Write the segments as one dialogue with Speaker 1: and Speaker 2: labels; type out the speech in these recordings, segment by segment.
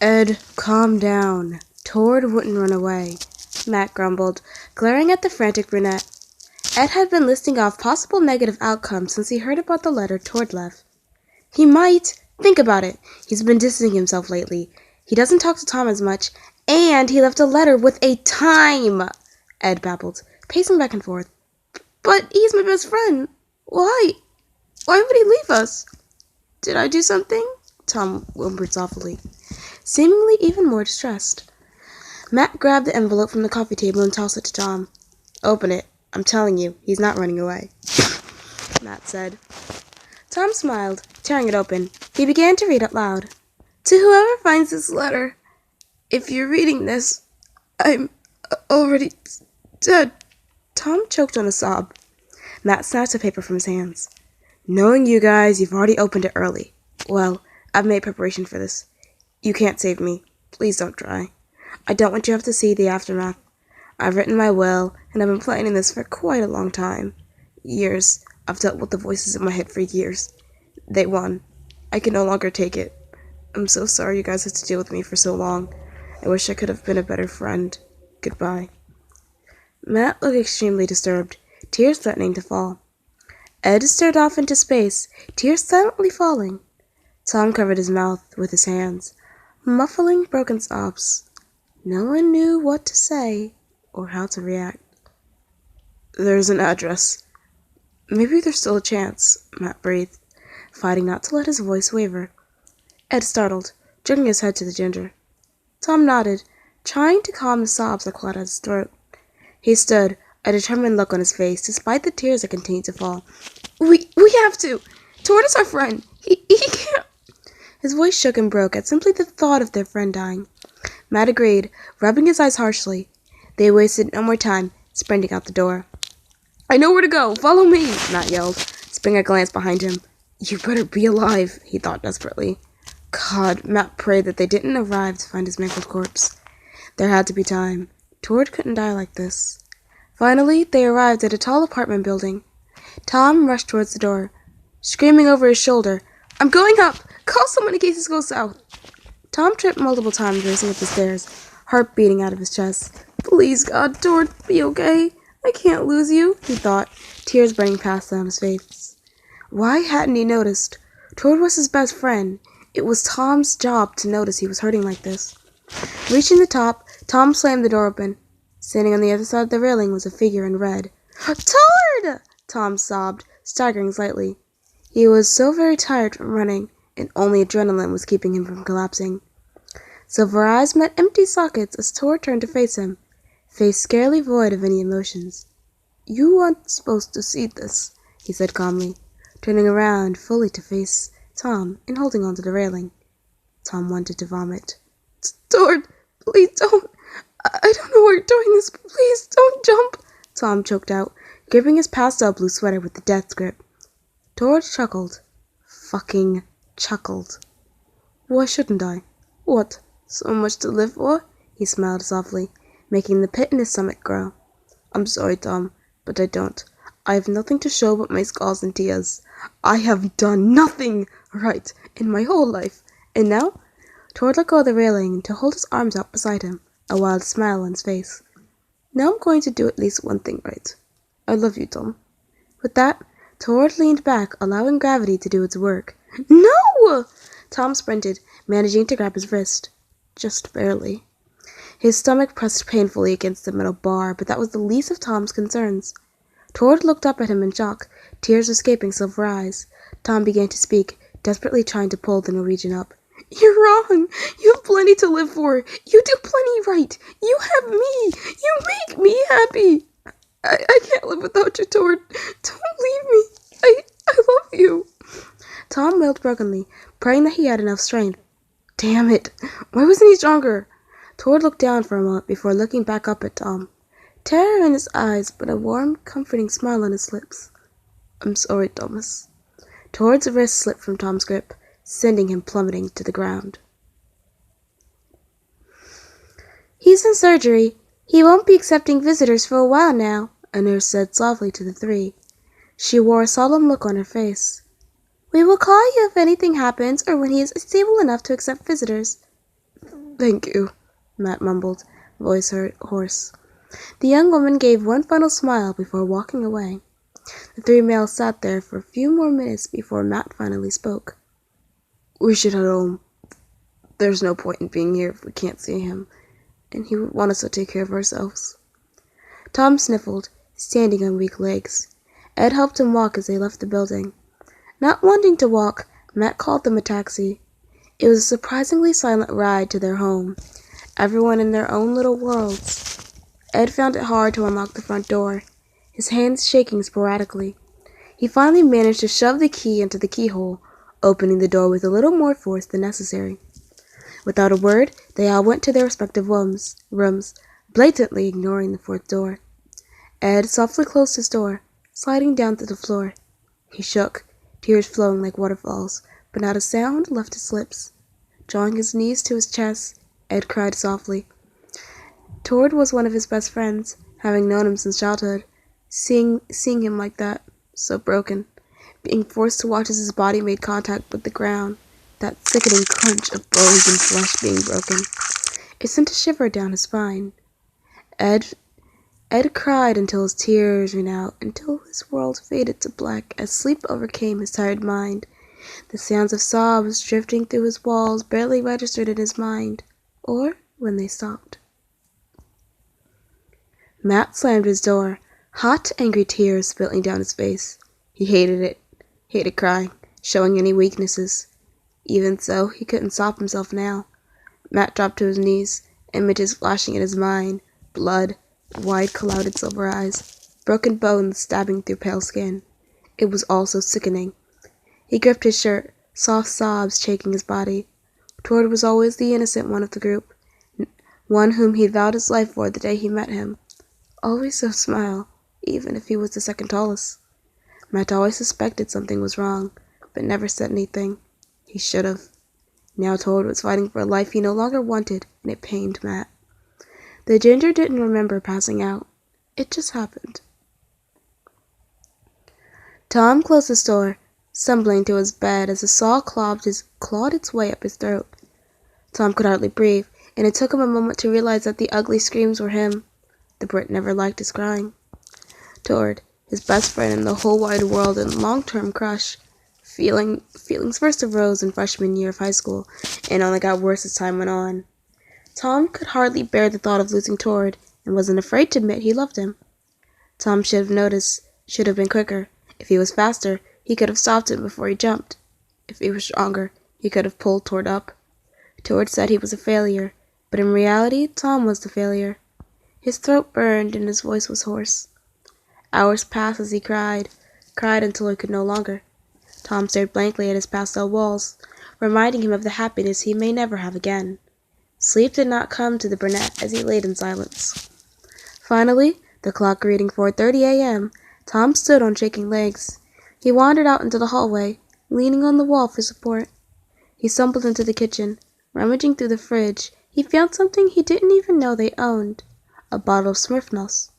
Speaker 1: Ed, calm down. Tord wouldn't run away, Matt grumbled, glaring at the frantic brunette. Ed had been listing off possible negative outcomes since he heard about the letter Tord left. He might. Think about it. He's been distancing himself lately. He doesn't talk to Tom as much, and he left a letter with a time, Ed babbled, pacing back and forth. But he's my best friend. Why? Why would he leave us? Did I do something? Tom whimpered softly, seemingly even more distressed. Matt grabbed the envelope from the coffee table and tossed it to Tom. Open it. I'm telling you, he's not running away, Matt said. Tom smiled, tearing it open. He began to read out loud. To whoever finds this letter, if you're reading this, I'm already dead. Tom choked on a sob. Matt snatched the paper from his hands. Knowing you guys, you've already opened it early. Well, I've made preparation for this. You can't save me. Please don't try. I don't want you to have to see the aftermath. I've written my will, and I've been planning this for quite a long time. Years. I've dealt with the voices in my head for years. They won. I can no longer take it. I'm so sorry you guys had to deal with me for so long. I wish I could have been a better friend. Goodbye. Matt looked extremely disturbed, tears threatening to fall. Ed stared off into space, tears silently falling. Tom covered his mouth with his hands, muffling broken sobs. No one knew what to say or how to react. There's an address. Maybe there's still a chance, Matt breathed, fighting not to let his voice waver. Ed startled, jerking his head to the ginger. Tom nodded, trying to calm the sobs that clawed at his throat. He stood, a determined look on his face, despite the tears that continued to fall. We have to! Tord is our friend! He can't! His voice shook and broke at simply the thought of their friend dying. Matt agreed, rubbing his eyes harshly. They wasted no more time, sprinting out the door. I know where to go! Follow me! Matt yelled, springing a glance behind him. You better be alive, he thought desperately. God, Matt prayed that they didn't arrive to find his mangled corpse. There had to be time. Tord couldn't die like this. Finally, they arrived at a tall apartment building. Tom rushed towards the door, screaming over his shoulder, I'm going up! Call someone in case this goes south! Tom tripped multiple times racing up the stairs, heart beating out of his chest. Please, God, Tord, be okay. I can't lose you, he thought, tears burning past down his face. Why hadn't he noticed? Tord was his best friend. It was Tom's job to notice he was hurting like this. Reaching the top, Tom slammed the door open. Standing on the other side of the railing was a figure in red. Tord! Tom sobbed, staggering slightly. He was so very tired from running, and only adrenaline was keeping him from collapsing. Silver eyes met empty sockets as Tord turned to face him, face scarcely void of any emotions. You aren't supposed to see this, he said calmly, turning around fully to face Tom and holding onto the railing. Tom wanted to vomit. Tord, please don't. I don't know why you're doing this. Please don't jump, Tom choked out, gripping his pastel blue sweater with the death grip. Tord chuckled. Fucking chuckled. Why shouldn't I? What? So much to live for? He smiled softly, making the pit in his stomach grow. I'm sorry, Tom, but I don't. I have nothing to show but my scars and tears. I have done nothing right in my whole life. And now? Tord let go of the railing to hold his arms out beside him, a wild smile on his face. Now I'm going to do at least one thing right. I love you, Tom. With that, Tord leaned back, allowing gravity to do its work. No! Tom sprinted, managing to grab his wrist. Just barely. His stomach pressed painfully against the metal bar, but that was the least of Tom's concerns. Tord looked up at him in shock, tears escaping Silver eyes. Tom began to speak, desperately trying to pull the Norwegian up. You're wrong. You have plenty to live for. You do plenty right. You have me. You make me happy. I can't live without you, Tord. Don't leave me. I love you. Tom wailed brokenly, praying that he had enough strength. Damn it. Why wasn't he stronger? Tord looked down for a moment before looking back up at Tom. Terror in his eyes, but a warm, comforting smile on his lips. I'm sorry, Thomas. Tord's wrist slipped from Tom's grip, sending him plummeting to the ground. He's in surgery. He won't be accepting visitors for a while now, a nurse said softly to the three. She wore a solemn look on her face. We will call you if anything happens or when he is stable enough to accept visitors. Thank you, Matt mumbled, voice hoarse. The young woman gave one final smile before walking away. The three males sat there for a few more minutes before Matt finally spoke. We should head home. There's no point in being here if we can't see him, and he would want us to take care of ourselves. Tom sniffled, standing on weak legs. Ed helped him walk as they left the building. Not wanting to walk, Matt called them a taxi. It was a surprisingly silent ride to their home, everyone in their own little worlds. Ed found it hard to unlock the front door, his hands shaking sporadically. He finally managed to shove the key into the keyhole, opening the door with a little more force than necessary. Without a word, they all went to their respective rooms, blatantly ignoring the fourth door. Ed softly closed his door, sliding down to the floor. He shook, tears flowing like waterfalls, but not a sound left his lips. Drawing his knees to his chest, Ed cried softly. Tord was one of his best friends, having known him since childhood. Seeing him like that, so broken, being forced to watch as his body made contact with the ground, that sickening crunch of bones and flesh being broken, it sent a shiver down his spine. Ed cried until his tears ran out, until his world faded to black as sleep overcame his tired mind. The sounds of sobs drifting through his walls barely registered in his mind, or when they stopped. Matt slammed his door, hot, angry tears spilling down his face. He hated it, hated crying, showing any weaknesses. Even so, he couldn't stop himself now. Matt dropped to his knees, images flashing in his mind, blood, wide clouded silver eyes, broken bones stabbing through pale skin. It was all so sickening. He gripped his shirt, soft sobs shaking his body. Tord was always the innocent one of the group, one whom he'd vowed his life for the day he met him. Always so smile, even if he was the second tallest. Matt always suspected something was wrong, but never said anything. He should have. Now Tord was fighting for a life he no longer wanted, and it pained Matt. The ginger didn't remember passing out. It just happened. Tom closed his door, stumbling to his bed as a saw clawed its way up his throat. Tom could hardly breathe, and it took him a moment to realize that the ugly screams were him. The Brit never liked his crying. Tord, his best friend in the whole wide world and long-term crush. Feelings first arose in freshman year of high school, and only got worse as time went on. Tom could hardly bear the thought of losing Tord, and wasn't afraid to admit he loved him. Tom should have noticed, should have been quicker. If he was faster, he could have stopped him before he jumped. If he was stronger, he could have pulled Tord up. Tord said he was a failure, but in reality, Tom was the failure. His throat burned and his voice was hoarse. Hours passed as he cried until he could no longer. Tom stared blankly at his pastel walls, reminding him of the happiness he may never have again. Sleep did not come to the brunette as he laid in silence. Finally, the clock reading 4:30 a.m., Tom stood on shaking legs. He wandered out into the hallway, leaning on the wall for support. He stumbled into the kitchen. Rummaging through the fridge, he found something he didn't even know they owned, a bottle of Smirnoff.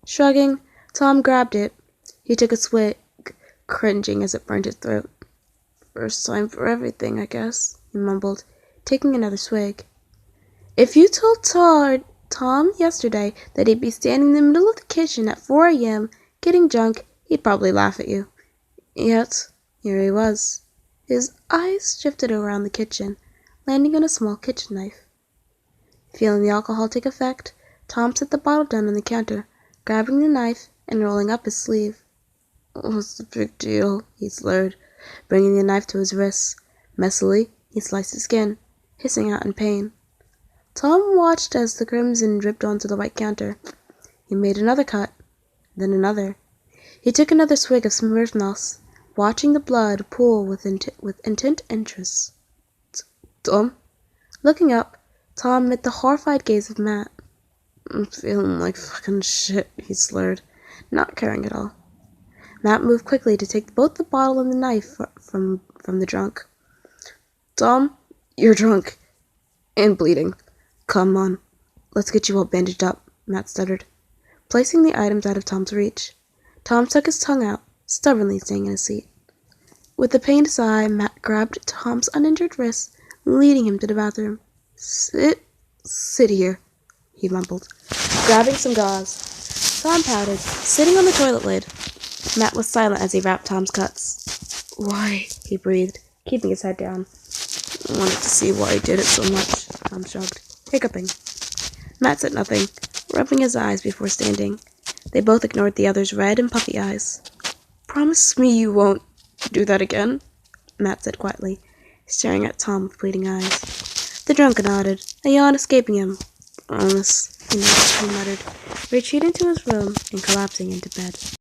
Speaker 1: Shrugging, Tom grabbed it. He took a swig, cringing as it burned his throat. First time for everything, I guess, he mumbled, taking another swig. If you told Tom yesterday that he'd be standing in the middle of the kitchen at 4 a.m. getting drunk, he'd probably laugh at you. Yet, here he was. His eyes shifted around the kitchen, landing on a small kitchen knife. Feeling the alcohol take effect, Tom set the bottle down on the counter, grabbing the knife and rolling up his sleeve. What's the big deal? He slurred, bringing the knife to his wrist. Messily, he sliced his skin, hissing out in pain. Tom watched as the crimson dripped onto the white counter. He made another cut, then another. He took another swig of Smirnoff, watching the blood pool with intent interest. Tom? Looking up, Tom met the horrified gaze of Matt. I'm feeling like fucking shit, he slurred, not caring at all. Matt moved quickly to take both the bottle and the knife from the drunk. Tom, you're drunk. And bleeding. Come on, let's get you all bandaged up, Matt stuttered, placing the items out of Tom's reach. Tom stuck his tongue out, stubbornly staying in his seat. With a pained sigh, Matt grabbed Tom's uninjured wrist, leading him to the bathroom. Sit here, he mumbled, grabbing some gauze. Tom pouted, sitting on the toilet lid. Matt was silent as he wrapped Tom's cuts. Why? He breathed, keeping his head down. I wanted to see why he did it so much, Tom shrugged, hiccuping. Matt said nothing, rubbing his eyes before standing. They both ignored the other's red and puffy eyes. Promise me you won't do that again, Matt said quietly, staring at Tom with pleading eyes. The drunk nodded, a yawn escaping him. Promise, he muttered, retreating to his room and collapsing into bed.